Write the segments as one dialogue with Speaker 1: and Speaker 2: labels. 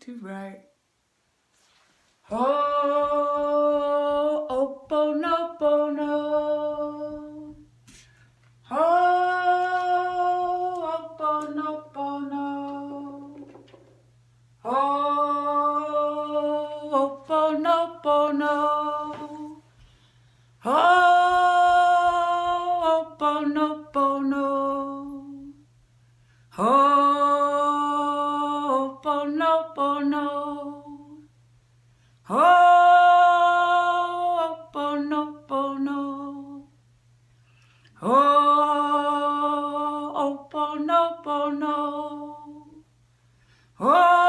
Speaker 1: to right. Oh, oh, Pono, Pono. Oh, Pono, Pono. Oh, Pono, Pono. Oh, Pono, Pono. Oh, Pono, Pono. Oh, Pono, Pono. Oh, Pono, Pono. Oh,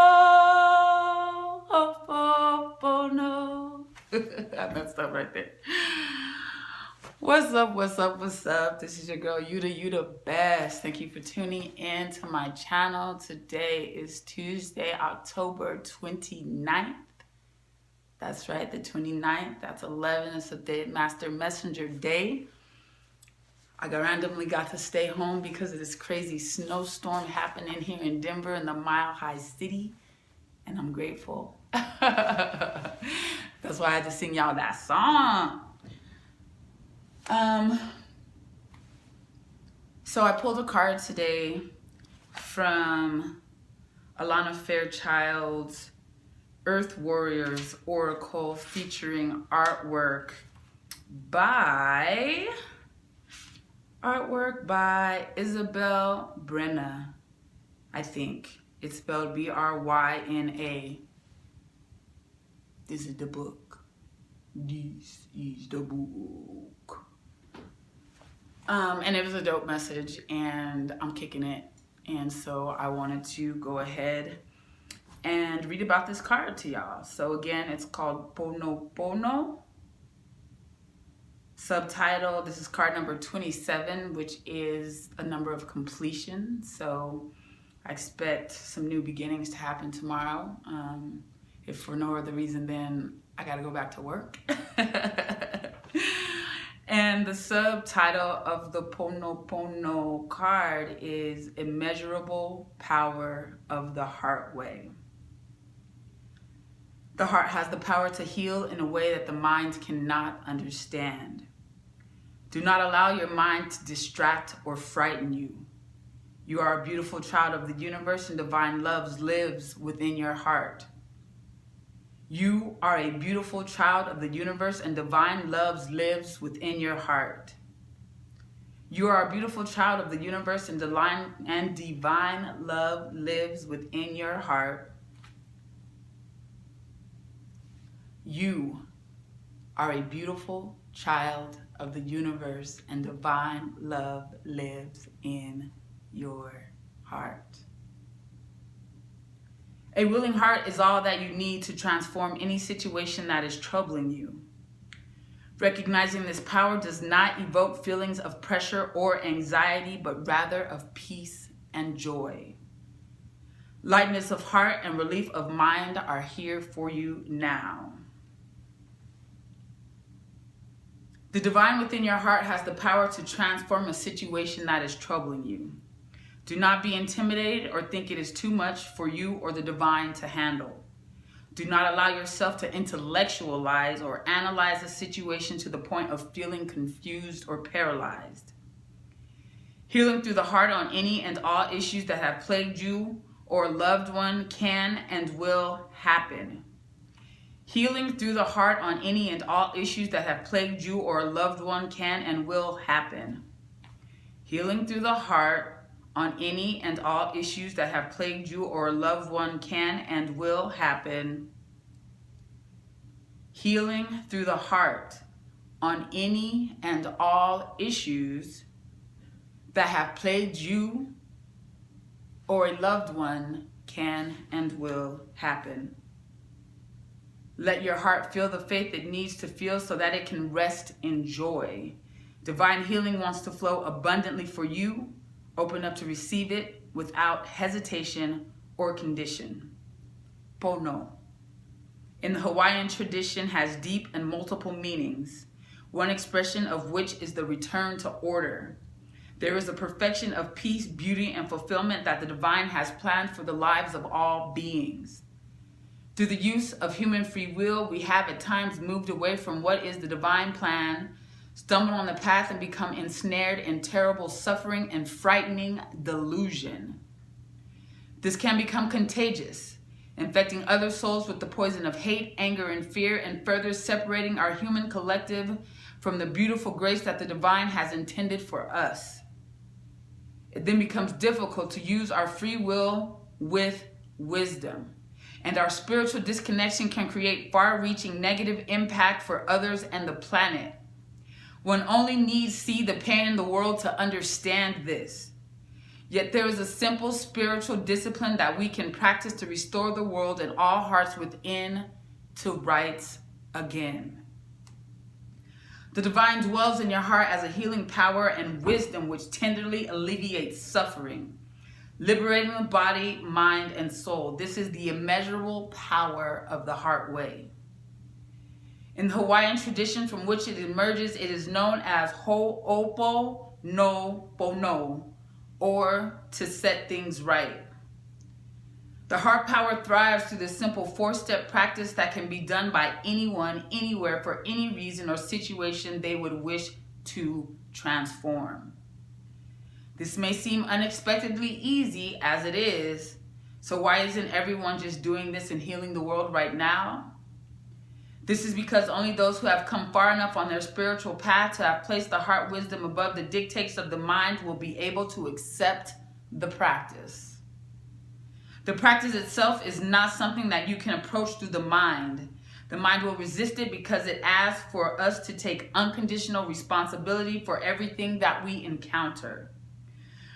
Speaker 1: Pono. I messed up right there. What's up, what's up, what's up? This is your girl, you the best. Thank you for tuning in to my channel. Today is Tuesday, October 29th. That's right, the 29th. That's 11. It's a day, Master Messenger Day. I randomly got to stay home because of this crazy snowstorm happening here in Denver in the Mile High City. And I'm grateful. That's why I had to sing y'all that song. So I pulled a card today from Alana Fairchild's Earth Warriors Oracle featuring artwork by Isabel Brenna. I think it's spelled B-R-Y-N-A. This is the book. This is the book. And it was a dope message, and I'm kicking it. And so I wanted to go ahead and read about this card to y'all. So again, it's called Pono Pono. Subtitle, this is card number 27, which is a number of completion. So I expect some new beginnings to happen tomorrow. If for no other reason than I gotta go back to work. And the subtitle of the Pono Pono card is Immeasurable Power of the Heart Way. The heart has the power to heal in a way that the mind cannot understand. Do not allow your mind to distract or frighten you. You are a beautiful child of the universe, and divine love lives within your heart. You are a beautiful child of the universe, and divine love lives within your heart. You are a beautiful child of the universe, and divine love lives within your heart. You are a beautiful child of the universe, and divine love lives in your heart. A willing heart is all that you need to transform any situation that is troubling you. Recognizing this power does not evoke feelings of pressure or anxiety, but rather of peace and joy. Lightness of heart and relief of mind are here for you now. The divine within your heart has the power to transform a situation that is troubling you. Do not be intimidated or think it is too much for you or the divine to handle. Do not allow yourself to intellectualize or analyze a situation to the point of feeling confused or paralyzed. Healing through the heart on any and all issues that have plagued you or a loved one can and will happen. Healing through the heart on any and all issues that have plagued you or a loved one can and will happen. Healing through the heart on any and all issues that have plagued you or a loved one can and will happen. Healing through the heart on any and all issues that have plagued you or a loved one can and will happen. Let your heart feel the faith it needs to feel so that it can rest in joy. Divine healing wants to flow abundantly for you. Open up to receive it without hesitation or condition. Pono, in the Hawaiian tradition, has deep and multiple meanings, one expression of which is the return to order. There is a perfection of peace, beauty, and fulfillment that the divine has planned for the lives of all beings. Through the use of human free will, we have at times moved away from what is the divine plan, stumbled on the path, and become ensnared in terrible suffering and frightening delusion. This can become contagious, infecting other souls with the poison of hate, anger, and fear, and further separating our human collective from the beautiful grace that the divine has intended for us. It then becomes difficult to use our free will with wisdom, and our spiritual disconnection can create far-reaching negative impact for others and the planet. One only needs see the pain in the world to understand this. Yet there is a simple spiritual discipline that we can practice to restore the world and all hearts within to rights again. The divine dwells in your heart as a healing power and wisdom which tenderly alleviates suffering, liberating the body, mind, and soul. This is the immeasurable power of the heart way. In the Hawaiian tradition from which it emerges, it is known as Ho'oponopono, or to set things right. The heart power thrives through this simple 4-step practice that can be done by anyone, anywhere, for any reason or situation they would wish to transform. This may seem unexpectedly easy, as it is, so why isn't everyone just doing this and healing the world right now? This is because only those who have come far enough on their spiritual path to have placed the heart wisdom above the dictates of the mind will be able to accept the practice. The practice itself is not something that you can approach through the mind. The mind will resist it because it asks for us to take unconditional responsibility for everything that we encounter.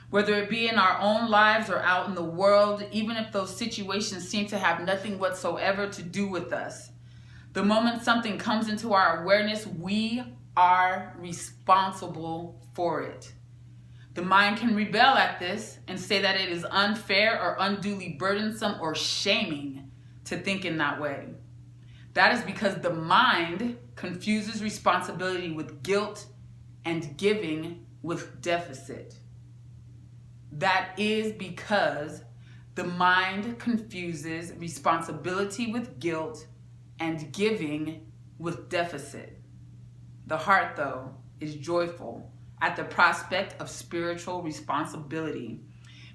Speaker 1: Whether it be in our own lives or out in the world, even if those situations seem to have nothing whatsoever to do with us. The moment something comes into our awareness, we are responsible for it. The mind can rebel at this and say that it is unfair or unduly burdensome or shaming to think in that way. That is because the mind confuses responsibility with guilt and giving with deficit. That is because the mind confuses responsibility with guilt and giving with deficit. The heart, though, is joyful at the prospect of spiritual responsibility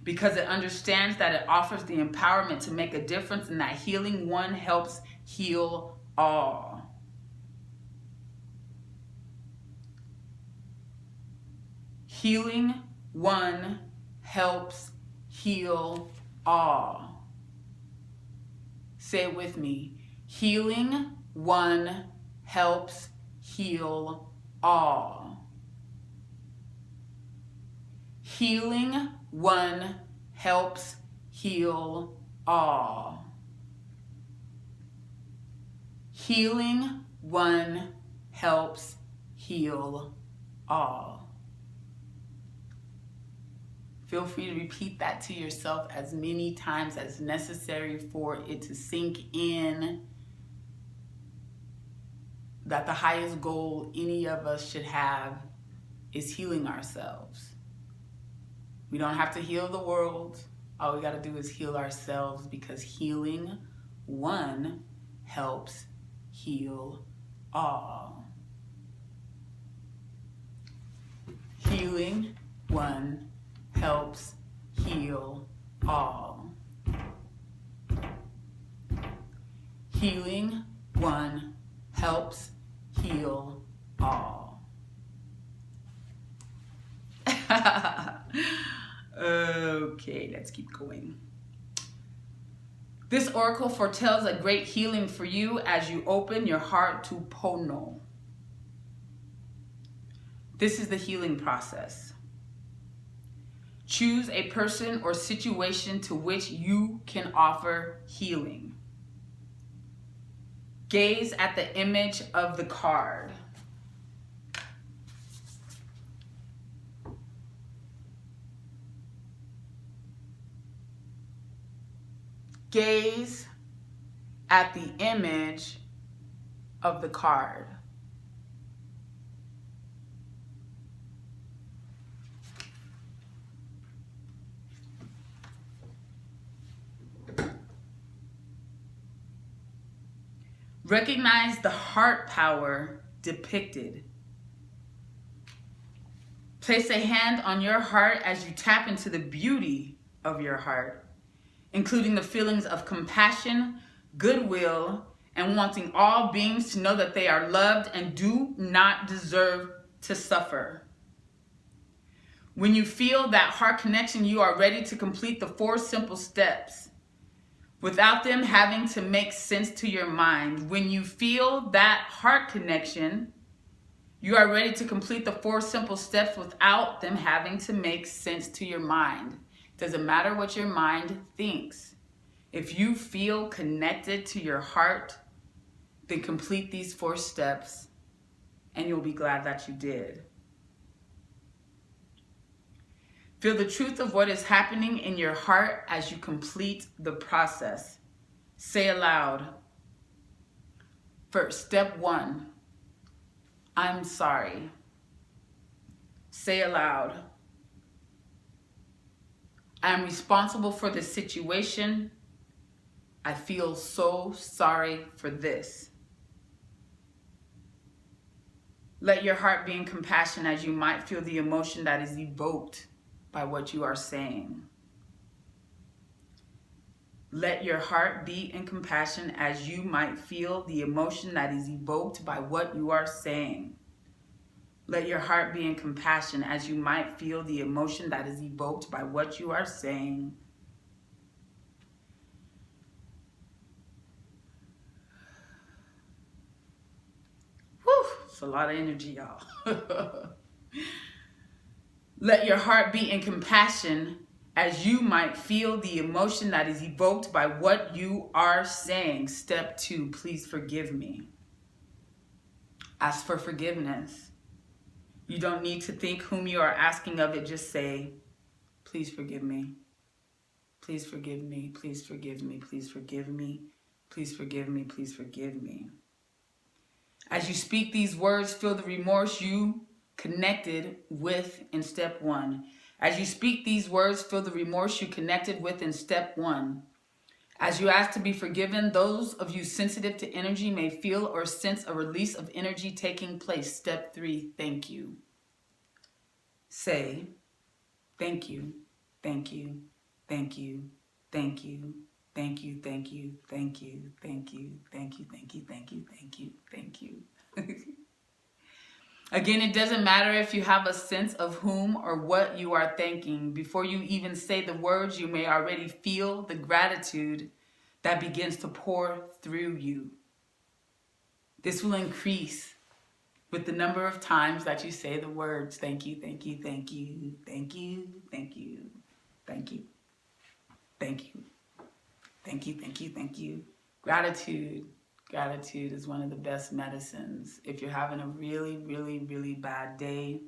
Speaker 1: because it understands that it offers the empowerment to make a difference and that healing one helps heal all. Healing one helps heal all. Say it with me. Healing one helps heal all. Healing one helps heal all. Healing one helps heal all. Feel free to repeat that to yourself as many times as necessary for it to sink in that the highest goal any of us should have is healing ourselves. We don't have to heal the world. All we got to do is heal ourselves because healing one helps heal all. Healing one helps heal all. Healing one helps heal all. Okay, let's keep going. This oracle foretells a great healing for you as you open your heart to Pono. This is the healing process. Choose a person or situation to which you can offer healing. Gaze at the image of the card. Gaze at the image of the card. Recognize the heart power depicted. Place a hand on your heart as you tap into the beauty of your heart, including the feelings of compassion, goodwill, and wanting all beings to know that they are loved and do not deserve to suffer. When you feel that heart connection, you are ready to complete the 4 simple steps without them having to make sense to your mind. When you feel that heart connection, you are ready to complete the 4 simple steps without them having to make sense to your mind. Doesn't matter what your mind thinks. If you feel connected to your heart, then complete these 4 steps and you'll be glad that you did. Feel the truth of what is happening in your heart as you complete the process. Say aloud. First, step 1, I'm sorry. Say aloud, I am responsible for this situation. I feel so sorry for this. Let your heart be in compassion as you might feel the emotion that is evoked by what you are saying. Let your heart be in compassion as you might feel the emotion that is evoked by what you are saying. Let your heart be in compassion as you might feel the emotion that is evoked by what you are saying. Whew, it's a lot of energy, y'all. Let your heart be in compassion as you might feel the emotion that is evoked by what you are saying. Step 2, please forgive me. Ask for forgiveness. You don't need to think whom you are asking of it. Just say, please forgive me. Please forgive me. Please forgive me. Please forgive me. Please forgive me. Please forgive me. As you speak these words, feel the remorse you connected with in step 1. As you speak these words, feel the remorse you connected with in step 1. As you ask to be forgiven, those of you sensitive to energy may feel or sense a release of energy taking place. Step 3, thank you. Say, thank you, thank you, thank you, thank you, thank you, thank you, thank you, thank you, thank you, thank you, thank you, thank you, thank you. Again, it doesn't matter if you have a sense of whom or what you are thanking. Before you even say the words, you may already feel the gratitude that begins to pour through you. This will increase with the number of times that you say the words, thank you, thank you, thank you, thank you, thank you, thank you, thank you, thank you, thank you, thank you. Gratitude. Gratitude is one of the best medicines. If you're having a really, really, really bad day,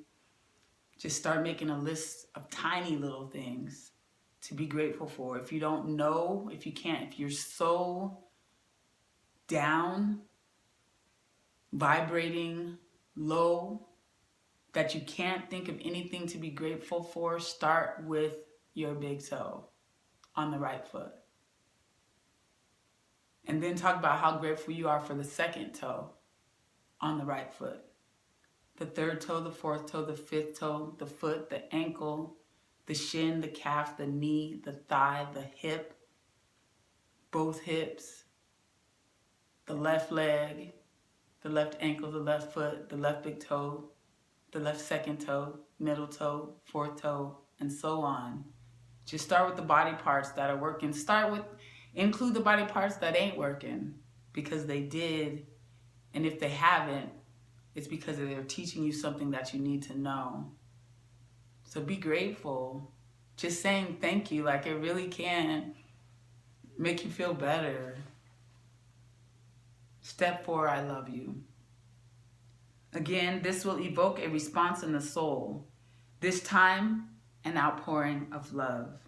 Speaker 1: just start making a list of tiny little things to be grateful for. If you don't know, if you can't, if you're so down, vibrating low, that you can't think of anything to be grateful for, start with your big toe on the right foot. And then talk about how grateful you are for the second toe on the right foot. The third toe, the fourth toe, the fifth toe, the foot, the ankle, the shin, the calf, the knee, the thigh, the hip, both hips, the left leg, the left ankle, the left foot, the left big toe, the left second toe, middle toe, fourth toe, and so on. Just start with the body parts that are working. Include the body parts that ain't working, because they did, and if they haven't, it's because they're teaching you something that you need to know. So be grateful. Just saying thank you, like it really can make you feel better. Step 4, I love you. Again, this will evoke a response in the soul, this time an outpouring of love.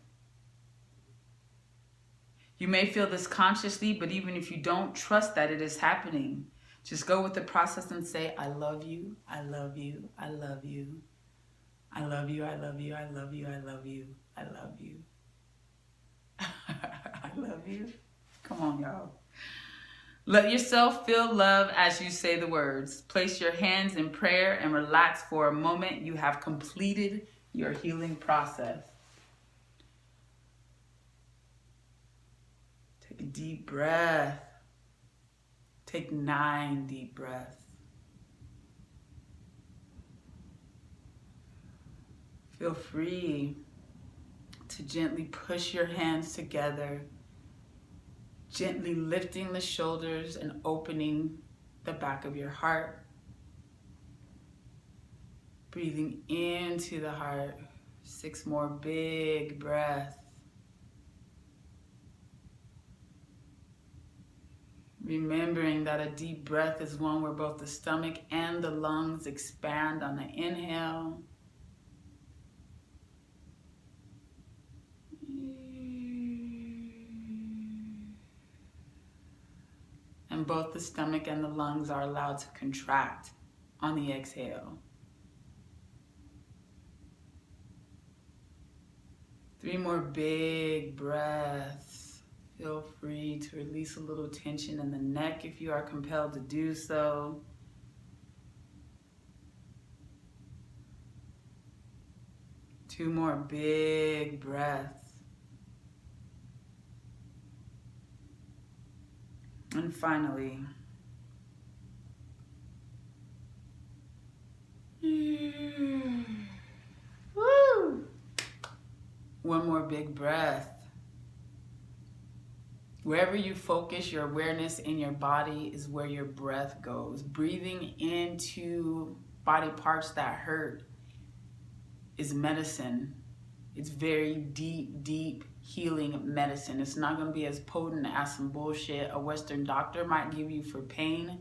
Speaker 1: You may feel this consciously, but even if you don't trust that it is happening, just go with the process and say, I love you, I love you, I love you, I love you, I love you, I love you, I love you, I love you. I love you. Come on, y'all. Let yourself feel love as you say the words. Place your hands in prayer and relax for a moment. You have completed your healing process. Take a deep breath. Take 9 deep breaths. Feel free to gently push your hands together, gently lifting the shoulders and opening the back of your heart. Breathing into the heart. 6 more big breaths. Remembering that a deep breath is one where both the stomach and the lungs expand on the inhale. And both the stomach and the lungs are allowed to contract on the exhale. 3 more big breaths. Feel free to release a little tension in the neck if you are compelled to do so. Two more big breaths. And finally, woo! 1 more big breath. Wherever you focus your awareness in your body is where your breath goes. Breathing into body parts that hurt is medicine. It's very deep, deep healing medicine. It's not going to be as potent as some bullshit a Western doctor might give you for pain.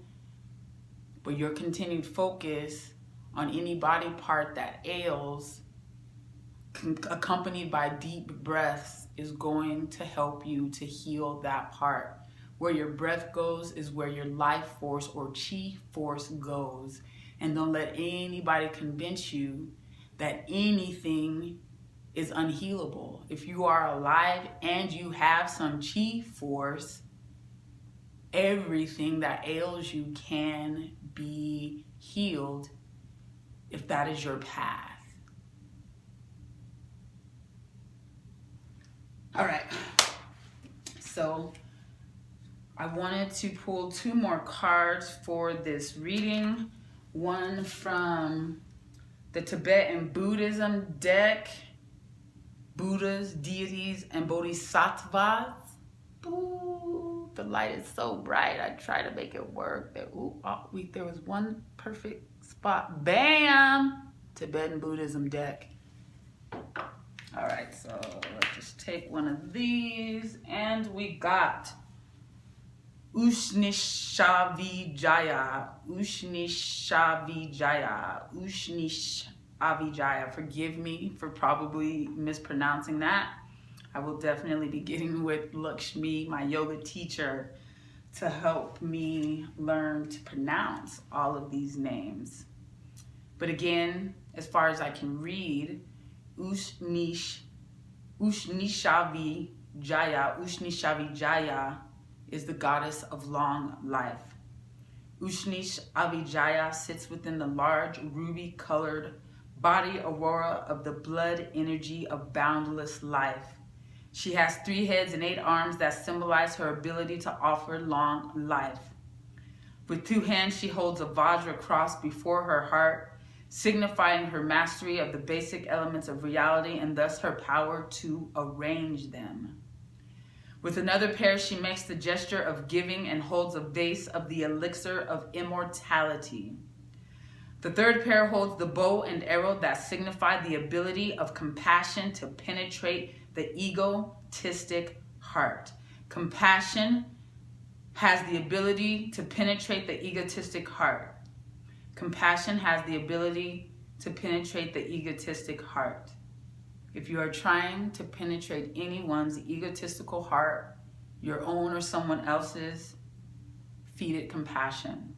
Speaker 1: But your continued focus on any body part that ails, accompanied by deep breaths, is going to help you to heal that part. Where your breath goes is where your life force or chi force goes. And don't let anybody convince you that anything is unhealable. If you are alive and you have some chi force, everything that ails you can be healed if that is your path. All right, so I wanted to pull 2 more cards for this reading. One from the Tibetan Buddhism deck, Buddhas, deities, and bodhisattvas. Ooh, the light is so bright. I try to make it work. There was one perfect spot. Bam! Tibetan Buddhism deck. All right, so let's just take one of these, and we got Ushnishavijaya, Ushnishavijaya, Ushnishavijaya. Forgive me for probably mispronouncing that. I will definitely be getting with Lakshmi, my yoga teacher, to help me learn to pronounce all of these names. But again, as far as I can read, Ushnishavijaya is the goddess of long life. Ushnishavijaya sits within the large ruby-colored body aurora of the blood energy of boundless life. She has 3 heads and 8 arms that symbolize her ability to offer long life. With 2 hands, she holds a Vajra cross before her heart, signifying her mastery of the basic elements of reality and thus her power to arrange them. With another pair, she makes the gesture of giving and holds a vase of the elixir of immortality. The 3rd pair holds the bow and arrow that signify the ability of compassion to penetrate the egotistic heart. Compassion has the ability to penetrate the egotistic heart. Compassion has the ability to penetrate the egotistic heart. If you are trying to penetrate anyone's egotistical heart, your own or someone else's, feed it compassion.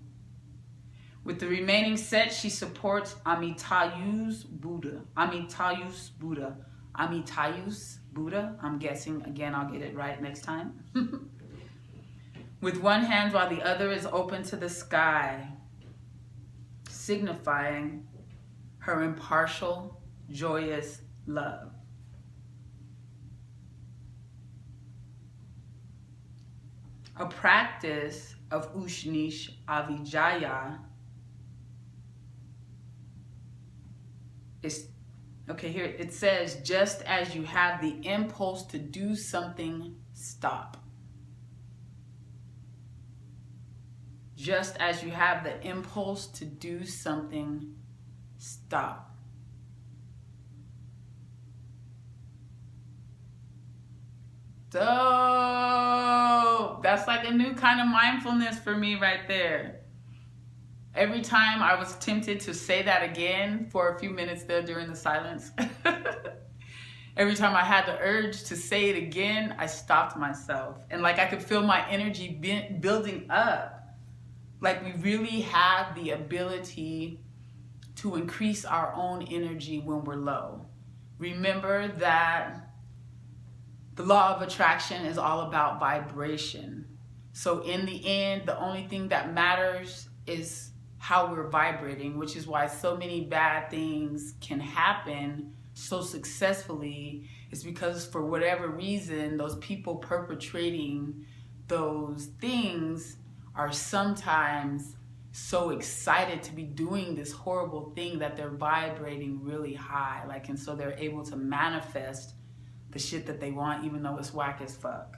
Speaker 1: With the remaining set, she supports Amitayus Buddha. Amitayus Buddha. Amitayus Buddha. I'm guessing, again, I'll get it right next time. with one hand while the other is open to the sky, signifying her impartial, joyous love. A practice of Ushnish Avijaya is, okay, here it says, just as you have the impulse to do something, stop. Just as you have the impulse to do something, stop. So that's like a new kind of mindfulness for me right there. Every time I was tempted to say that again for a few minutes there during the silence, every time I had the urge to say it again, I stopped myself. And like I could feel my energy building up. Like we really have the ability to increase our own energy when we're low. Remember that the law of attraction is all about vibration. So in the end, the only thing that matters is how we're vibrating, which is why so many bad things can happen so successfully. Is because for whatever reason, those people perpetrating those things are sometimes so excited to be doing this horrible thing that they're vibrating really high. Like, and so they're able to manifest the shit that they want, even though it's whack as fuck.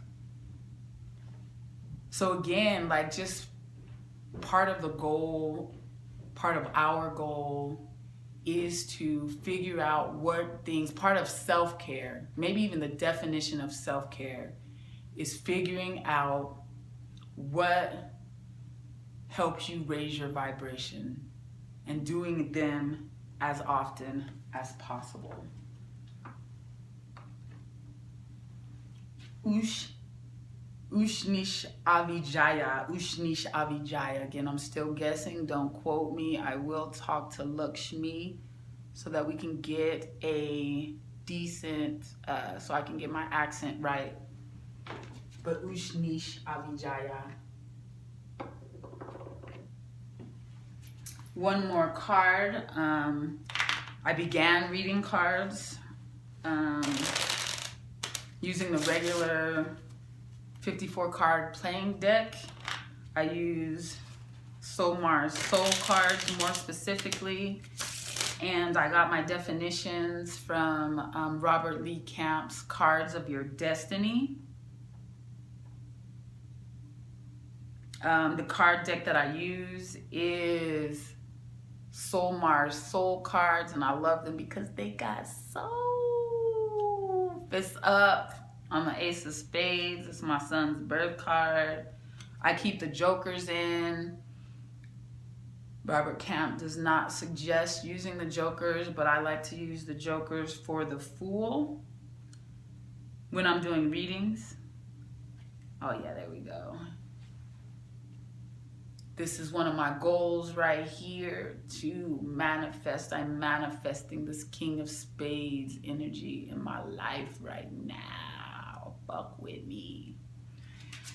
Speaker 1: So again, like, just part of the goal, part of our goal is to figure out what things, part of self-care, maybe even the definition of self-care, is figuring out what helps you raise your vibration and doing them as often as possible. Ushnish Avijaya. Again, I'm still guessing. Don't quote me. I will talk to Lakshmi so that we can get a decent, so I can get my accent right. But Ushnish Avijaya. One more card. I began reading cards using the regular 54 card playing deck. I use Mars soul cards more specifically, and I got my definitions from Robert Lee Camp's Cards of Your Destiny. The card deck that I use is Mars soul cards, and I love them because they got so fist up on the Ace of Spades. It's my son's birth card. I keep the jokers in. Robert Camp does not suggest using the jokers, but I like to use the jokers for the Fool when I'm doing readings. Oh yeah, there we go. This is one of my goals right here, to manifest. I'm manifesting this King of Spades energy in my life right now. Fuck with me.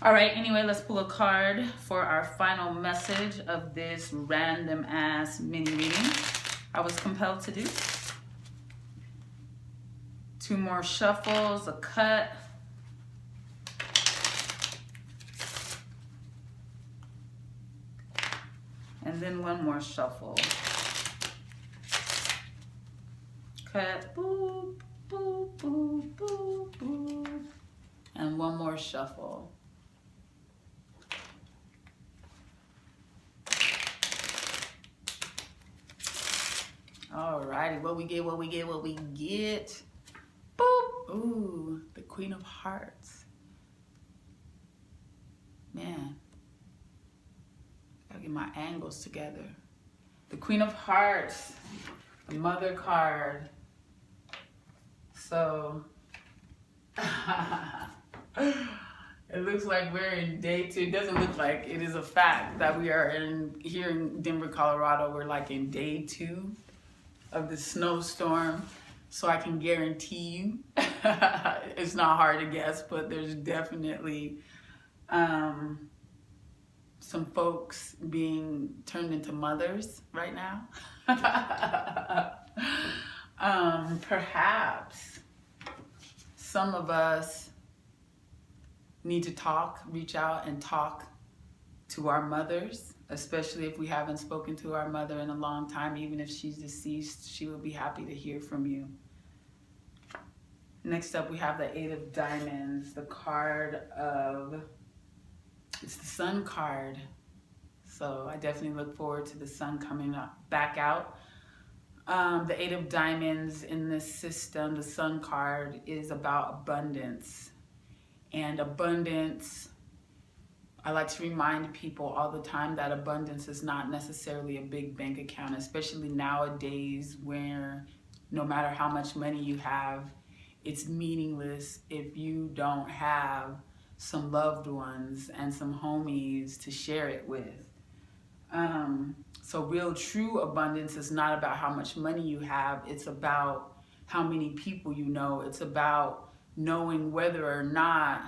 Speaker 1: All right, anyway, let's pull a card for our final message of this random ass mini reading I was compelled to do. 2 more shuffles, a cut. And then 1 more shuffle. Cut, boop, boop, boop, boop, boop. And 1 more shuffle. Alrighty, what we get. Boop. Ooh, the Queen of Hearts. Man. Gotta get my angles together. The Queen of Hearts, the Mother card. So it looks like we're in day 2. It doesn't look like, it is a fact that we are here in Denver, Colorado. We're like in day 2 of the snowstorm. So I can guarantee you, it's not hard to guess, but there's definitely some folks being turned into mothers right now. Perhaps some of us need to reach out and talk to our mothers, especially if we haven't spoken to our mother in a long time. Even if she's deceased, she will be happy to hear from you. Next up, we have the Eight of Diamonds, the card of, it's the Sun card. So I definitely look forward to the Sun coming back out. The Eight of Diamonds in this system, the Sun card, is about abundance. And abundance, I like to remind people all the time that abundance is not necessarily a big bank account, especially nowadays where no matter how much money you have, it's meaningless if you don't have some loved ones and some homies to share it with. So real true abundance is not about how much money you have, it's about how many people you know. It's about knowing whether or not,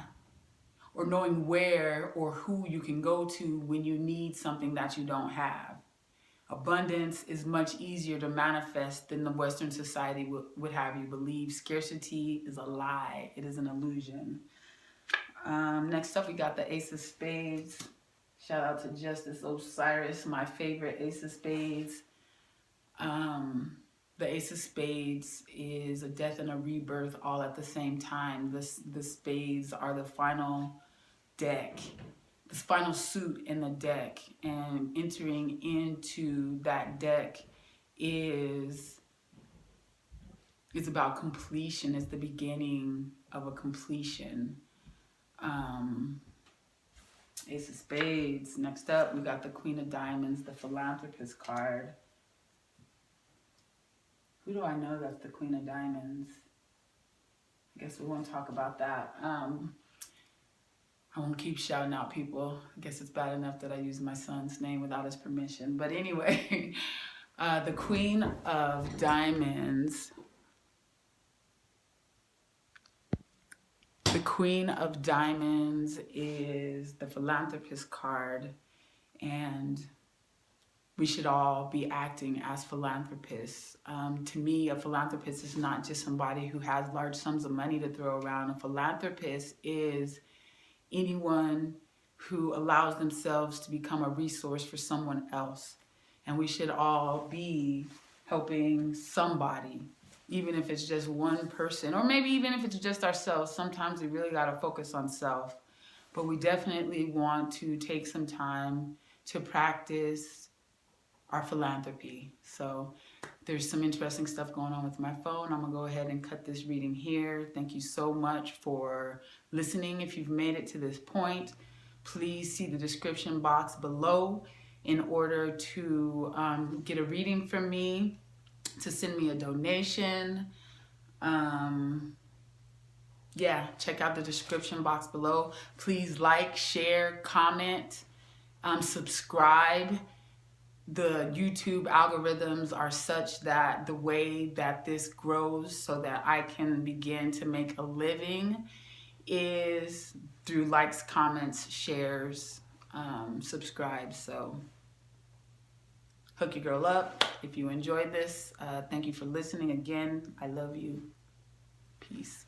Speaker 1: or knowing where or who you can go to when you need something that you don't have. Abundance is much easier to manifest than the Western society would have you believe. Scarcity is a lie. It is an illusion. Next up, we got the Ace of Spades. Shout out to Justice Osiris, my favorite Ace of Spades. The Ace of Spades is a death and a rebirth all at the same time. The spades are the final deck, the final suit in the deck, and entering into that deck is about completion. It's the beginning of a completion. Ace of Spades. Next up, we got the Queen of Diamonds, the Philanthropist card. Who do I know that's the Queen of Diamonds? I guess we won't talk about that. I won't keep shouting out people. I guess it's bad enough that I use my son's name without his permission. But anyway, the Queen of Diamonds. The Queen of Diamonds is the Philanthropist card, and we should all be acting as philanthropists. To me, a philanthropist is not just somebody who has large sums of money to throw around. A philanthropist is anyone who allows themselves to become a resource for someone else. And we should all be helping somebody, even if it's just one person, or maybe even if it's just ourselves. Sometimes we really got to focus on self. But we definitely want to take some time to practice our philanthropy. So there's some interesting stuff going on with my phone. I'm gonna go ahead and cut this reading here. Thank you so much for listening. If you've made it to this point, please see the description box below in order to get a reading from me, to send me a donation. Yeah, check out the description box below. Please like, share, comment, subscribe. The YouTube algorithms are such that the way that this grows so that I can begin to make a living is through likes, comments, shares, subscribe. So hook your girl up. If you enjoyed this, thank you for listening again. I love you. Peace.